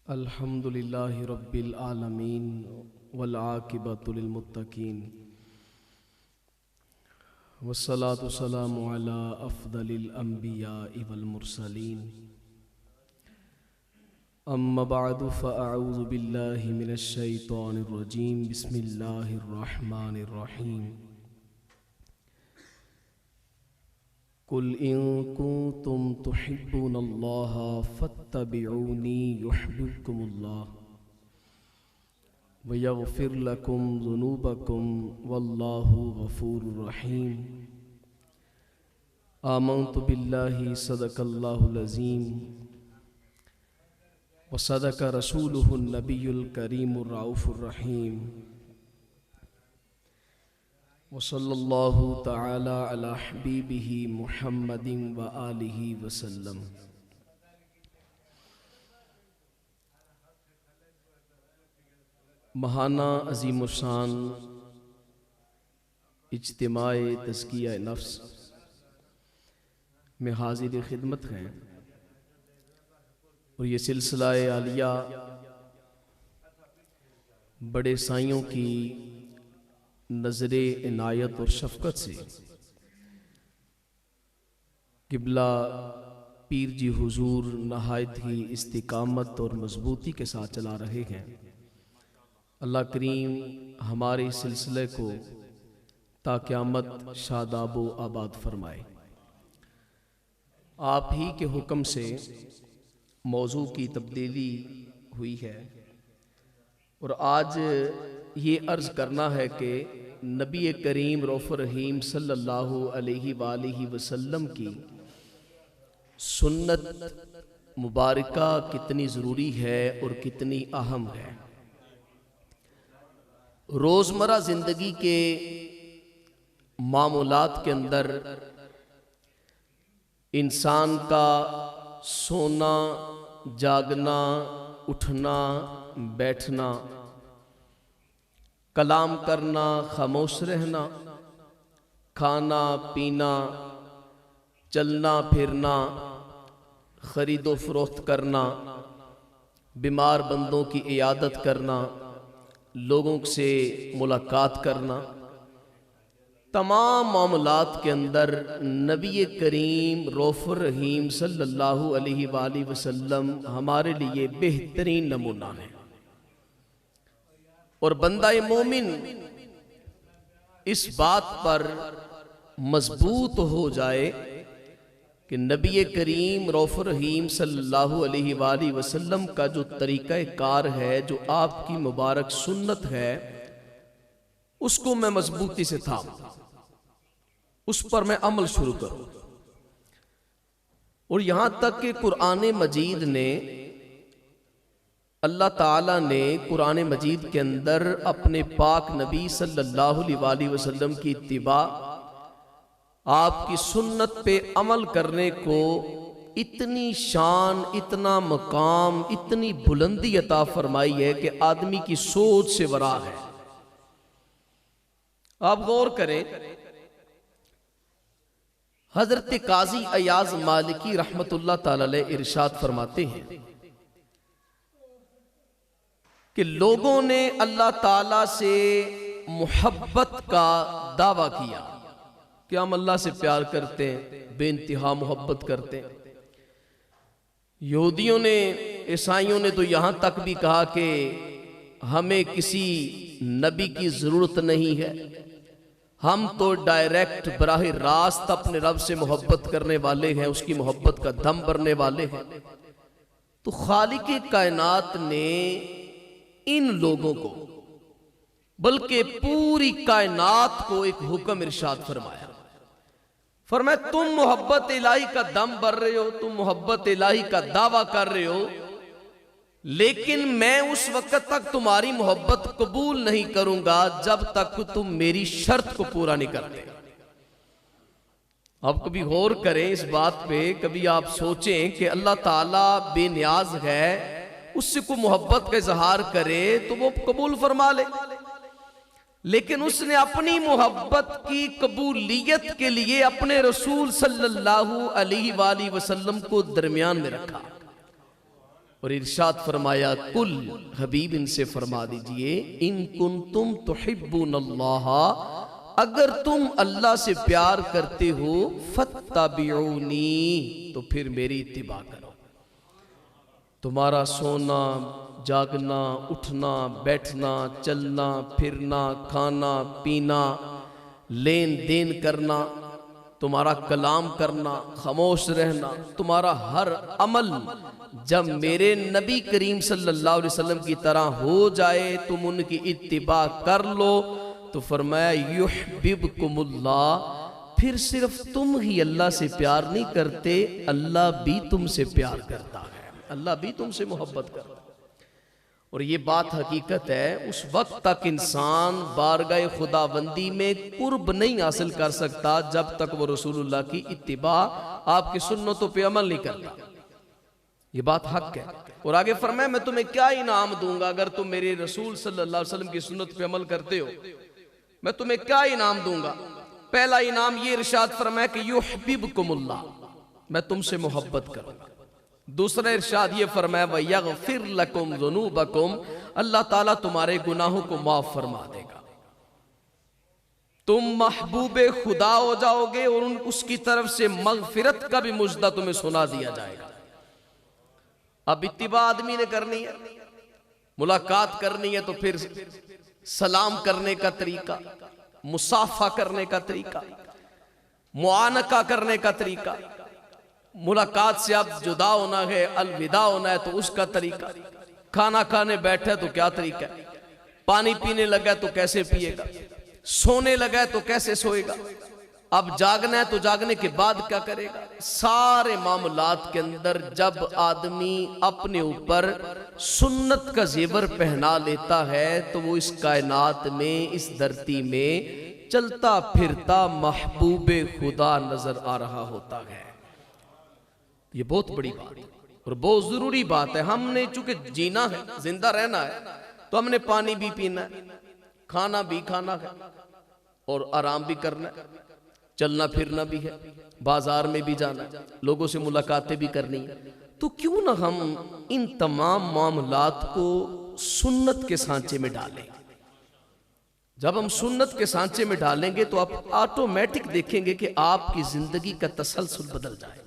अल्हम्दुलिल्लाहि रब्बिल आलमीन वल आकिबतु लिल मुत्तकीन वस्सलातु सलामु अला अफ़्दलिल अंबियाइ वल मुरसलीन अम्मा बअदु फ़अऊज़ु बिल्लाहि मिनश शैतानिर रजीम बिस्मिल्लाहिर रहमानिर रहीम कुल इन कुंतुम तुहिब्बुनल्लाह फत्तबिऊनी युहब्बुकुमुल्लाह व यग़फिर लकुम ज़ुनूबकुम वल्लाहु गफ़ूरुर रहीम। आमन्तु बिल्लाहि सदक़ल्लाहुल अज़ीम व सदक़ रसूलुहुन नबियुल करीमुर रऊफ़ुर रहीम व सल्लल्लाहु तआला अला हबीबिही मुहम्मदिन व आलिही वसल्लम। महाना अज़ीमुशान इज्तिमाए तज़किया नफ्स में हाज़िर खिदमत हैं और ये सिलसिला आलिया बड़े साइयों की नज़रे इनायत और शफ़क़त से क़िबला पीर जी हुजूर नहायत ही इस्तिकामत और मज़बूती के साथ चला रहे हैं। अल्लाह करीम हमारे इस सिलसिले को ता क़यामत शादाबो आबाद फरमाए। आप ही के हुक्म से मौजू की तब्दीली हुई है और आज ये अर्ज़ करना है कि नबी करीम रऊफ़ुर रहीम सल्लल्लाहु अलैहि वालिहि वसल्लम की सुन्नत मुबारका कितनी ज़रूरी है और कितनी अहम है। रोज़मर्रा ज़िंदगी के मामूलात के अंदर इंसान का सोना, जागना, उठना, बैठना, कलाम करना, खामोश रहना, खाना पीना, चलना फिरना, खरीदो फरोख्त करना, बीमार बंदों की इयादत करना, लोगों से मुलाकात करना, तमाम मामलात के अंदर नबी करीम रऊफ़ुर रहीम सल्लल्लाहु अलैहि वालैहि वसल्लम हमारे लिए बेहतरीन नमूना है। और बंदा मोमिन इस बात पर मजबूत हो जाए कि नबी करीम रऊफ़ुर रहीम सल्लल्लाहु अलैहि वालैहि वसल्लम का जो तरीक़ा कार है, जो आपकी मुबारक सुन्नत है, उसको मैं मजबूती से थाम, उस पर मैं अमल शुरू करूं। और यहां तक कि कुरान मजीद ने, अल्लाह ताला ने कुरान मजीद के अंदर अपने पाक नबी सल्लल्लाहु अलैहि वसल्लम की इत्तिबा, आपकी सुन्नत पे अमल करने को इतनी शान, इतना मकाम, इतनी बुलंदी अता फरमाई है कि आदमी की सोच से वरा है। आप गौर करें, हजरत काजी अयाज मालिकी रहमतुल्लाह ताला अलैह इरशाद फरमाते हैं कि लोगों ने अल्लाह ताला से मोहब्बत का दावा किया कि हम अल्लाह से प्यार करते हैं, बेइंतहा मोहब्बत करते हैं। यहूदियों ने, ईसाइयों ने तो यहाँ तक भी कहा कि हमें किसी नबी की ज़रूरत नहीं है, हम तो डायरेक्ट बराह रास्त अपने रब से मोहब्बत करने वाले हैं, उसकी मोहब्बत का दम भरने वाले हैं। तो खालिक कायनात ने इन लोगों को, बल्कि पूरी कायनात को एक हुक्म इरशाद फरमाया। फरमाया तुम मोहब्बत इलाही का दम भर रहे हो, तुम मोहब्बत इलाही का दावा कर रहे हो, लेकिन मैं उस वक्त तक तुम्हारी मोहब्बत कबूल नहीं करूंगा जब तक तुम मेरी शर्त को पूरा नहीं करते। अब कभी गौर करें इस बात पे, कभी आप सोचें कि अल्लाह ताला बेनियाज है, उससे को मोहब्बत का इजहार करे तो वो कबूल फरमा ले, लेकिन उसने अपनी मोहब्बत की कबूलियत के लिए अपने रसूल सल्लल्लाहु अलैहि वसल्लम को दरमियान में रखा। और इरशाद फरमाया, कुल हबीब इनसे फरमा दीजिए, इन कुंतुम तुहिब्बुनल्लाह, अगर तुम अल्लाह से प्यार करते हो, फत्तबिऊनी, तो फिर मेरी इत्तिबा करो। तुम्हारा सोना, जागना, उठना, बैठना, चलना फिरना, खाना पीना, लेन देन करना, तुम्हारा कलाम करना, खामोश रहना, तुम्हारा हर अमल जब मेरे नबी करीम सल्लल्लाहु अलैहि वसल्लम की तरह हो जाए, तुम उनकी इत्तिबा कर लो, तो फरमाया युहिब्बुकुमुल्लाह, फिर सिर्फ तुम ही अल्लाह से प्यार नहीं करते, अल्लाह भी तुमसे प्यार करता है, अल्लाह भी तुमसे मोहब्बत करता है। और ये बात हकीकत है, उस वक्त तक इंसान बारगाह खुदाबंदी में कुर्ब नहीं हासिल कर सकता जब तक वो रसूलुल्लाह की इत्तिबा, आपकी सुन्नतों पे अमल नहीं करता। ये बात हक है। और आगे फरमाया, मैं तुम्हें क्या इनाम दूंगा अगर तुम मेरे रसूल सल्लल्लाहु अलैहि वसल्लम की सुन्नत पे अमल करते हो, मैं तुम्हें क्या इनाम दूंगा। पहला इनाम ये इरशाद फरमाया कि युहिब्बुकुमुल्लाह, मैं तुमसे मोहब्बत करूंगा। दूसरा इरशाद ये फरमाया, वयगफिर लकुम ज़ुनूबकुम, अल्लाह ताला तुम्हारे गुनाहों को माफ फरमा देगा। तुम महबूबे खुदा हो जाओगे और उसकी तरफ से मगफिरत का भी मुजदा तुम्हें सुना दिया जाएगा। अब इत्तिबा आदमी ने करनी है, मुलाकात करनी है, तो फिर सलाम करने का तरीका, मुसाफा करने का तरीका, मुआनका करने का तरीका, मुलाकात से अब जुदा होना है, अलविदा होना है तो उसका तरीका, खाना खाने बैठे तो क्या तरीका है, पानी पीने लगा तो कैसे पिएगा, सोने लगा तो कैसे सोएगा, अब जागना है तो जागने के बाद क्या करेगा। सारे मामलात के अंदर जब आदमी अपने ऊपर सुन्नत का जेवर पहना लेता है तो वो इस कायनात में, इस धरती में चलता फिरता महबूबे खुदा नजर आ रहा होता है। ये बहुत बड़ी बात है और बहुत जरूरी बात है। हमने चूंकि जीना है, जिंदा रहना है, तो हमने पानी भी पीना है, खाना भी खाना है और आराम भी करना है, चलना फिरना भी है, बाजार में भी जाना है, लोगों से मुलाकातें भी करनी है। तो क्यों ना हम इन तमाम मामलात को सुन्नत के सांचे में डालें। जब हम सुन्नत के सांचे में डालेंगे तो आप ऑटोमेटिक देखेंगे कि आपकी जिंदगी का तसलसल बदल जाएगा,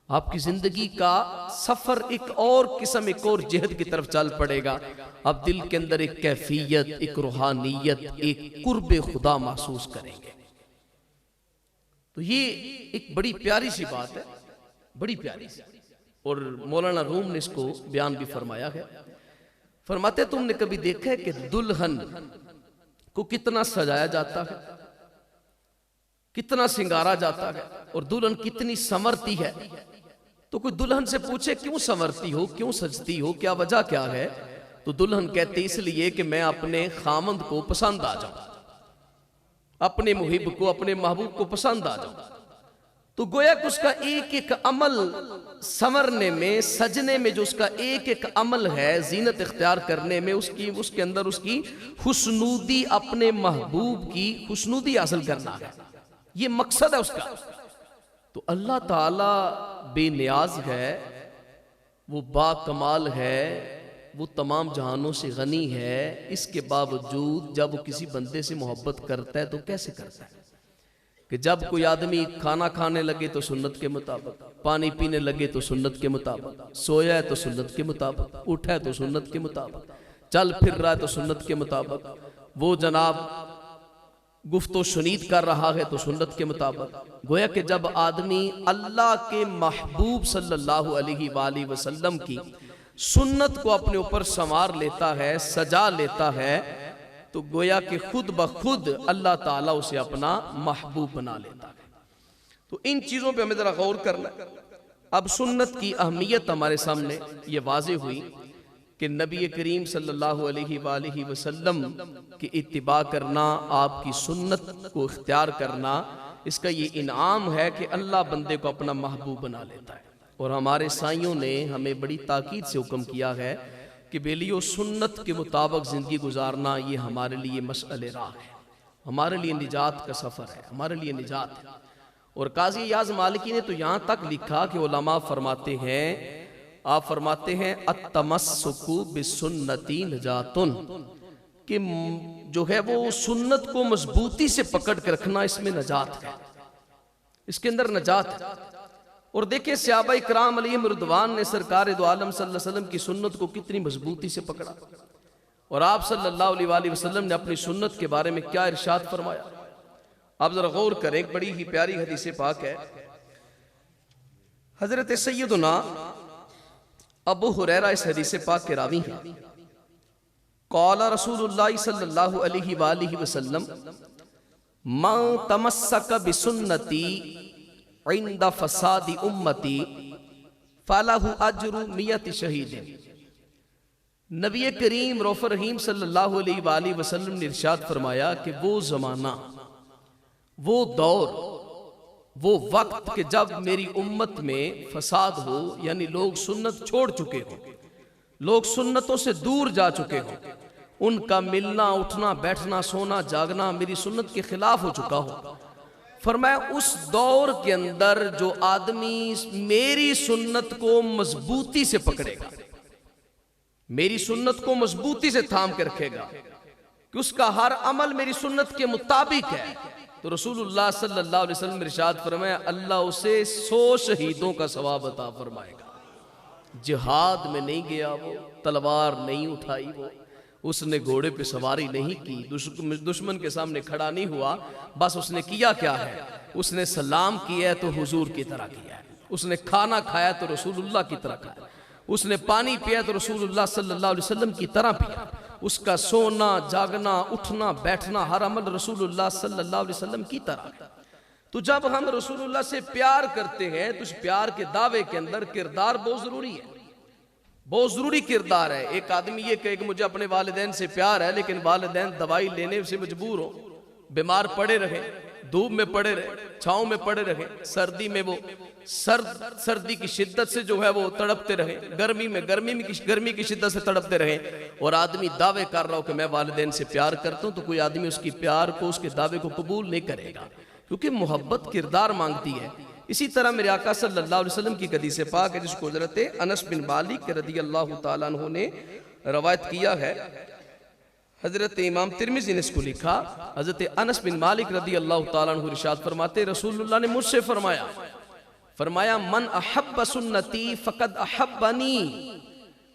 आपकी जिंदगी का सफर एक और किस्म, एक और जिहद की तरफ चल पड़ेगा। अब दिल के अंदर एक कैफियत, एक रूहानियत, एक कुर्बे खुदा महसूस करेंगे। तो ये एक बड़ी प्यारी सी बात है, बड़ी प्यारी सी। और मौलाना रूम ने इसको बयान भी फरमाया है। फरमाते, तुमने कभी देखा है कि दुल्हन को कितना सजाया जाता है, कितना सिंगारा जाता है और दुल्हन कितनी संवरती है। तो कोई दुल्हन से पूछे क्यों संवरती हो, क्यों सजती हो, क्या वजह क्या है, तो दुल्हन कहती इसलिए कि मैं अपने खामंद को पसंद आ जाऊं, अपने मुहिब को, अपने महबूब को पसंद आ जाऊं। तो गोया कि उसका एक एक अमल संवरने में, सजने में, जो उसका एक एक अमल है, जीनत इख्तियार करने में, उसके अंदर उसकी खुशनूदी, अपने महबूब की खुशनूदी हासिल करना है, ये मकसद है उसका। तो अल्लाह ताला बेनियाज है, वो बाकमाल है, वो तमाम जहानों से गनी है। इसके बावजूद जब वो किसी बंदे से मोहब्बत करता है तो कैसे करता है कि जब कोई आदमी खाना खाने लगे तो सुन्नत के मुताबिक, पानी पीने लगे तो सुन्नत के मुताबिक, सोया है तो सुन्नत के मुताबिक, उठा है तो सुन्नत के मुताबिक, चल फिर रहा है तो सुन्नत के मुताबिक, वो जनाब गुफ्तो शुनीद कर रहा है तो सुन्नत के मुताबिक। गोया कि जब आदमी अल्लाह के महबूब सल्लल्लाहु अलैहि वसल्लम की सुन्नत को अपने ऊपर संवार लेता है, सजा लेता है, तो गोया कि खुद ब खुद अल्लाह ताला उसे अपना महबूब बना लेता है। तो इन चीज़ों पे हमें ज़रा गौर करना है। अब सुन्नत की अहमियत हमारे सामने ये वाज़े हुई कि नबी करीम सल्लल्लाहु अलैहि वसल्लम की इत्तिबा करना, आपकी सुन्नत को इख्तियार करना, इसका ये इनाम है कि अल्लाह बंदे को अपना महबूब बना लेता है। और हमारे साइयों ने हमें बड़ी ताकीद से हुक्म किया है कि बेलियो सुन्नत के मुताबिक ज़िंदगी गुजारना ये हमारे लिए मसअले राह है, हमारे लिए निजात का सफ़र है, हमारे लिए निजात है। और काज़ी याज़ मालिकी ने तो यहाँ तक लिखा कि उलमा फरमाते हैं आप फरमाते हैं अत्तमस्सुकु बिसुन्नती नजातुन, कि जो है वो सुन्नत को मजबूती से पकड़ के रखना, इसमें नजात है, इसके अंदर नजात है। और देखिए सहाबा इकराम अलैहिम रिदवान ने सरकार दो आलम सल्लल्लाहु अलैहि वसल्लम की सुन्नत को कितनी मजबूती से पकड़ा, और आप सल्लल्लाहु अलैहि वसल्लम ने अपनी सुन्नत के बारे में क्या इरशाद फरमाया। आप जरा गौर करें, एक बड़ी ही प्यारी हदीस पाक है। हजरत सैयदना अबू हुरैरा इस हदीस पाक के रावी हैं। क़ाला रसूलुल्लाह सल्लल्लाहु अलैहि वसल्लम मन तमस्सक बिसुन्नती इंदा फसादी उम्मती फलहु अज्रु मियत शहीदिन। नबी करीम रऊफ रहीम सल्लल्लाहु अलैहि वसल्लम ने इरशाद फरमाया कि वो जमाना, वो दौर, वो वक्त कि जब मेरी उम्मत में फसाद हो, यानी लोग सुन्नत छोड़ चुके हो, लोग सुन्नतों से दूर जा चुके हो, उनका मिलना उठना बैठना सोना जागना मेरी सुन्नत के खिलाफ हो चुका हो। फरमाया उस दौर के अंदर जो आदमी मेरी सुन्नत को मजबूती से पकड़ेगा, मेरी सुन्नत को मजबूती से थाम के रखेगा कि उसका हर अमल मेरी सुन्नत के मुताबिक है, तो रसूलुल्लाह सल्लल्लाहु अलैहि वसल्लम इरशाद फरमाया अल्लाह उसे 100 शहीदों का सवाब अता फरमाएगा। जिहाद में नहीं गया वो, तलवार नहीं उठाई वो, उसने घोड़े पे सवारी नहीं की, दुश्मन के सामने खड़ा नहीं हुआ, बस उसने किया क्या है, उसने सलाम किया तो हुजूर की तरह किया है, उसने खाना खाया तो रसूलुल्लाह की तरह खाया, उसने पानी पिया तो रसूलुल्लाह सल्लल्लाहु अलैहि वसल्लम की तरह पिया, उसका सोना जागना उठना बैठना हर अमल रसूलुल्लाह सल्लल्लाहु अलैहि वसल्लम की तरह। तो जब हम रसूलुल्लाह से प्यार करते हैं तो उस प्यार के दावे के अंदर किरदार बहुत जरूरी है, बहुत जरूरी किरदार है। एक आदमी ये कहे कि मुझे अपने वालिदैन से प्यार है, लेकिन वालिदैन दवाई लेने से मजबूर हो, बीमार पड़े रहे, धूप में पड़े रहे, छांव में पड़े रहे, सर्दी में वो सर्दी की शिद्दत से जो है वो तड़पते रहे, गर्मी में गर्मी की शिद्दत से तड़पते रहे, और आदमी दावे कर रहा हो कि मैं वालिदैन से प्यार करता हूं, तो कोई आदमी उसकी प्यार को, उसके दावे को कबूल नहीं करेगा, क्योंकि मोहब्बत किरदार मांगती है। इसी तरह मेरे आका सल्लल्लाहु अलैहि वसल्लम की हदीस पाक है, जिसको हज़रत अनस बिन मालिक रदियल्लाहु ताला अन्हु ने रवायत किया है। हज़रत इमाम तिरमिज़ी ने इसको लिखा, हज़रत अनस बिन मालिक रदियल्लाहु ताला अन्हु इरशाद फरमाते रसूलुल्लाह ने मुझसे फरमाया मन अहब्ब सुन्नती फ़क़द अहब्बनी,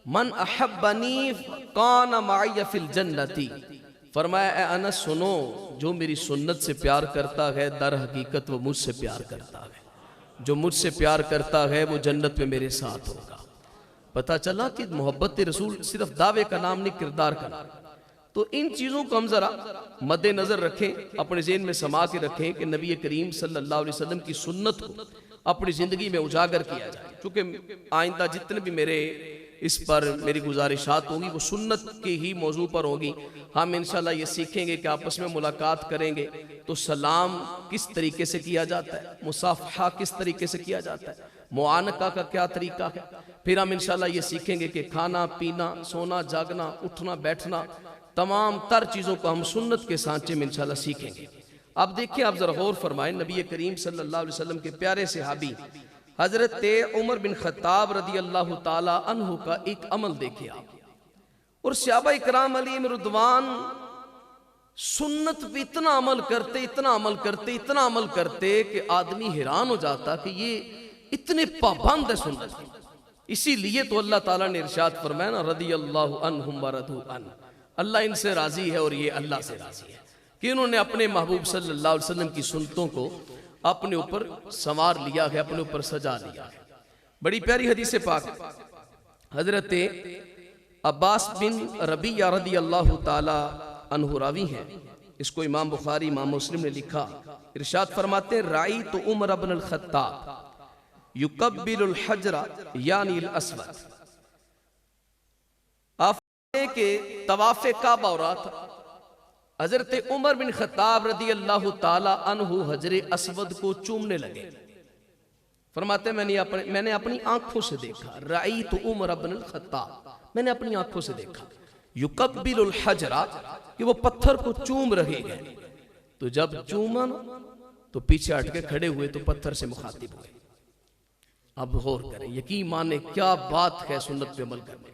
मन अहब्बनी कान माइया फिल जन्नती। फरमाया ए अनस सुनो, जो मेरी सुन्नत से प्यार करता है दर हकीकत वो मुझसे प्यार करता है, जो मुझसे प्यार करता है वो जन्नत में मेरे साथ होगा। पता चला कि मोहब्बत रसूल सिर्फ दावे का नाम नहीं, किरदार का नाम। तो इन चीज़ों को हम ज़रा मद्देनज़र रखें, अपने ज़हन में समा के रखें कि नबी करीम सल्लल्लाहु अलैहि वसल्लम की सुन्नत को अपनी ज़िंदगी में उजागर किया जाए। क्योंकि आइंदा जितने भी मेरे इस पर मेरी गुजारिशात होंगी वो सुन्नत के ही मौजू पर होगी। हम इंशाल्लाह ये सीखेंगे कि आपस में मुलाकात करेंगे तो सलाम किस तरीके से किया जाता है, मुसाफहा किस तरीके से किया जाता है, मुआनका का क्या तरीका है। फिर हम इंशाल्लाह ये सीखेंगे कि खाना पीना सोना जागना उठना बैठना तमाम तर चीज़ों को हम सुन्नत के सांचे में इंशाल्लाह सीखेंगे। अब देखिए, आप जरा गौर फरमाएं, नबी करीम सल्लल्लाहु अलैहि वसल्लम के प्यारे सहाबी हजरत उमर बिन खत्ताब रदियल्लाहु ताला अन्हु का एक अमल देखिए आप। और सहाबा इकराम अलैहिम रिदवान सुन्नत पे इतना अमल करते कि आदमी हैरान हो जाता कि ये इतने पाबंद है सुन्नत। इसीलिए तो अल्लाह ताला ने इरशाद फरमाया ना, रदियल्लाहु अन्हुम व रदू अन, अल्लाह इनसे राजी है और ये अल्लाह से राजी है कि इन्होंने अपने महबूब सल्लल्लाहु अलैहि वसल्लम की सुन्नतों को अपने ऊपर संवार लिया है, अपने ऊपर सजा लिया है। बड़ी प्यारी हदीस पाक हजरत अब्बास बिन रबिया रदियल्लाहु ताला अन्हु रावी हैं, इसको इमाम बुखारी इमाम मुस्लिम ने लिखा। इरशाद फरमाते राई तो उमर अब्न अल खत्ताब युकब्बिलुल हजरा यानी अल अस्वद। आप के तवाफ़े काबा हो रहा था, हजरत उमर बिन खत्ताब रदियल्लाहु ताला अन्हु हजरे अस्वद को चूमने लगे। फरमाते मैंने अपनी आंखों से देखा, राई तो उमर अब्न अल खत्ताब, मैंने अपनी आंखों से देखा युकब्बिलुल हजरा कि वो पत्थर को चूम रहे हैं। तो जब चूमा तो पीछे हट के खड़े हुए तो पत्थर से मुखातिब हुए। अब गौर करें, यकीन माने क्या बात है सुन्नत पे अमल करने।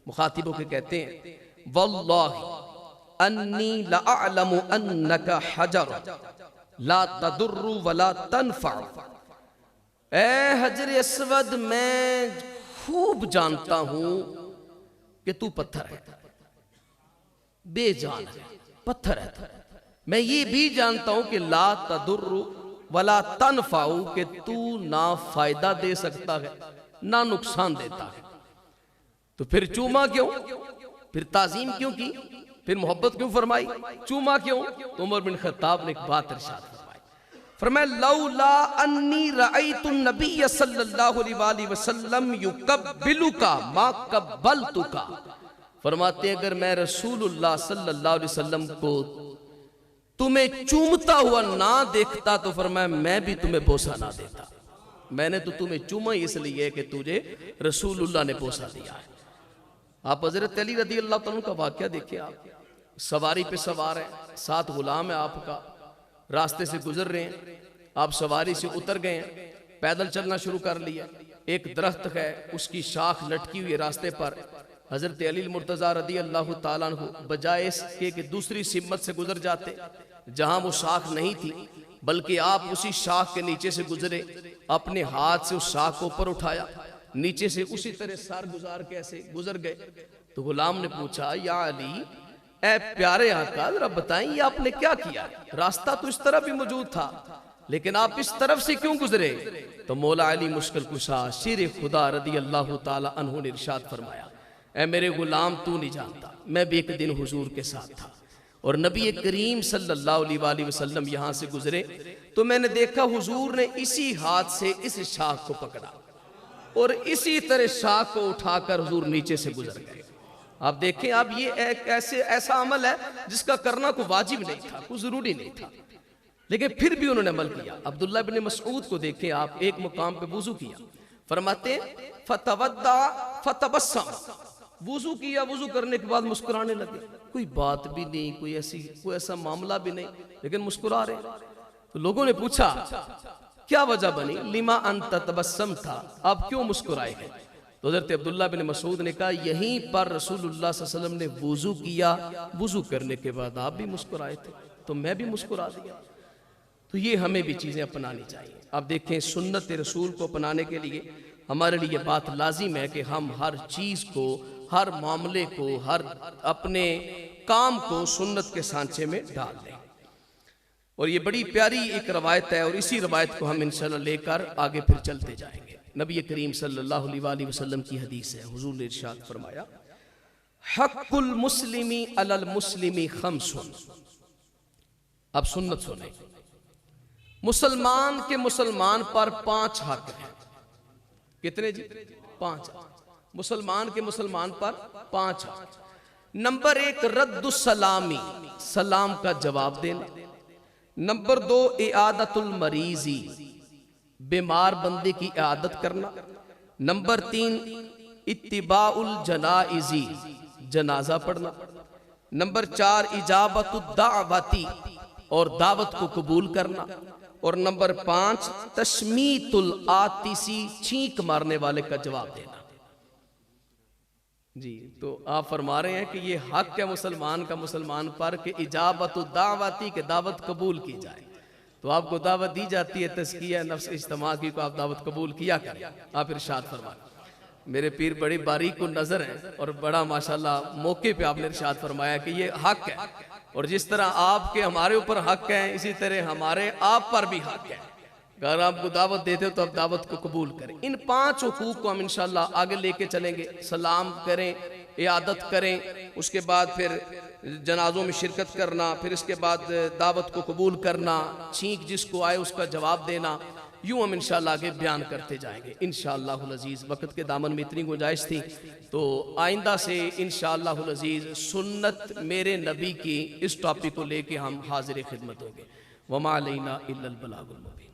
मुखातिबों के कहते हैं वल्लाहि अन्नी लअअलमु अन्नका हजर ला तदुर्रु वला तनफअ। ए हजर अस्वद, मैं खूब जानता हूं कि तू पत्थर है, बेजान है, पत्थर है। मैं ये भी जानता हूं कि ला तदुर्रु वला तनफाउ, कि तू ना फायदा दे सकता है ना नुकसान देता है। तो फिर चूमा क्यों, फिर ताजीम क्यों की, फिर मोहब्बत क्यों फरमाई, चूमा क्यों? तो उमर बिन खत्ताब ने एक बात इरशाद फरमाई, फरमाया लौला अन्नी रअयतु नबिय सल्लल्लाहु अलैहि वसल्लम युकब्बिलुका मा कब्बलतुका। फरमाते अगर मैं रसूलुल्लाह सल्लल्लाहु अलैहि वसल्लम को तुम्हें चूमता हुआ ना देखता तो फरमाया मैं भी तुम्हें बोसा ना देता। मैंने तो तुम्हें चूमा इसलिए कि तुझे रसूलुल्लाह ने बोसा दिया है। आप हजरत अली रदी अल्लाह तआला का वाकया देखिए। आप सवारी पे सवार है, साथ गुलाम है आपका, रास्ते से गुजर रहे हैं, आप सवारी से उतर गए हैं, पैदल चलना शुरू कर लिया। एक दरख्त है, उसकी शाख लटकी हुई है रास्ते पर। हजरत अली मुर्तजा रदी अल्लाह ताला अन्हु बजाय इसके कि दूसरी सिमत से गुजर जाते जहां वो शाख नहीं थी, बल्कि आप उसी शाख के नीचे से गुजरे, अपने हाथ से उस शाख को ऊपर उठाया, नीचे से उसी तरह सार गुजार के ऐसे गुजर गए। तो गुलाम ने पूछा या अली, ए प्यारे आका जरा बताएं ये आपने क्या किया? रास्ता तो इस तरफ भी मौजूद था लेकिन आप इस तरफ से क्यों गुजरे? तो मौला अली मुश्किल कुशा शेर खुदा रदी अल्लाह ताला अन्हु ने इरशाद फरमाया, ऐ मेरे गुलाम तू नहीं जानता, मैं भी एक दिन हुजूर के साथ था और नबी करीम सल्लल्लाहु अलैहि वसल्लम यहाँ से गुजरे तो मैंने देखा हुजूर ने इसी हाथ से इस शाख को पकड़ा और इसी तरह शाख को उठाकर हुजूर नीचे से गुजर गए। आप देखें, आप ये एक ऐसा अमल है जिसका करना कोई वाजिब नहीं था, कोई जरूरी नहीं था, लेकिन फिर भी उन्होंने अमल किया। अब्दुल्लाह इब्न मसऊद को देखें आप, एक मुकाम पे वुजू किया, फरमाते फतवद्दा फतबस्सम, वुजू किया, वुजू करने के बाद मुस्कुराने लगे। कोई बात भी नहीं, कोई ऐसा मामला भी नहीं, लेकिन मुस्कुरा रहे। तो लोगों ने पूछा क्या वजह बनी? लिमा अंत तबस्सम था, आप क्यों मुस्कुराए हैं? तो हज़रत अब्दुल्लाह बिन मसूद ने कहा यहीं पर रसूलुल्लाह सल्लल्लाहु अलैहि वसल्लम ने वुजू किया, वुजू करने के बाद आप भी मुस्कुराए थे तो मैं भी मुस्कुरा दिया। तो ये हमें भी चीज़ें अपनानी चाहिए। अब देखें, सुन्नत रसूल को अपनाने के लिए हमारे लिए बात लाजिम है कि हम हर चीज़ को, हर मामले को, हर अपने काम को सुन्नत के सांचे में डाल दें। और ये बड़ी प्यारी एक रवायत है और इसी रवायत को हम इंशाअल्लाह लेकर आगे फिर चलते जाएंगे। नबी करीम सल्लल्लाहु अलैहि वसल्लम की हदीस है, हुजूर ने इरशाद फरमाया हक़्क़ुल मुस्लिमी अलल मुस्लिमी खम्सुन। अब सुन्नत सुने, मुसलमान के मुसलमान पर 5 हक हैं। कितने जी? 5। मुसलमान के मुसलमान पर 5 हक। नंबर 1 रद्दुस सलामी, सलाम का जवाब देना। नंबर 2 इआदतुल मरीजी, बीमार बंदे की इआदत करना। नंबर 3 इत्तिबाउल जनाइजी, जनाजा पढ़ना। नंबर 4 इजाबतुद दावती, और दावत को कबूल करना। और नंबर 5 तशमीतुल आतिसी, छींक मारने वाले का जवाब देना। जी, तो आप फरमा रहे हैं कि ये हक है मुसलमान का मुसलमान पर कि इजाबतुद दावती, के दावत कबूल की जाए। तो आपको दावत दी जाती है तज़किया नफ्स इज्तिमा की, को आप दावत कबूल किया करें। आप इरशाद फरमाएं। मेरे पीर बड़ी बारीक को नजर है और बड़ा माशाल्लाह मौके पे आपने इरशाद फरमाया कि ये हक है, और जिस तरह आपके हमारे ऊपर हक है इसी तरह हमारे आप पर भी हक है। अगर आपको दावत देते हो तो आप दावत को कबूल करें। इन 5 हुकूक को हम इंशाल्लाह आगे लेके चलेंगे। सलाम करें, इयादत करें, उसके बाद फिर जनाजों में शिरकत करना, फिर इसके बाद दावत को कबूल करना, छींक जिसको आए उसका जवाब देना। यूँ हम इंशाल्लाह आगे बयान करते जाएंगे इंशाअल्लाहुल अज़ीज़। वक्त के दामन में इतनी गुंजाइश थी, तो आइंदा से इंशाअल्लाहुल अज़ीज़ सुन्नत मेरे नबी की इस टॉपिक को लेके हम हाजिर खिदमत होंगे। वमा अलैना इल्लल बलागुल मुबीन।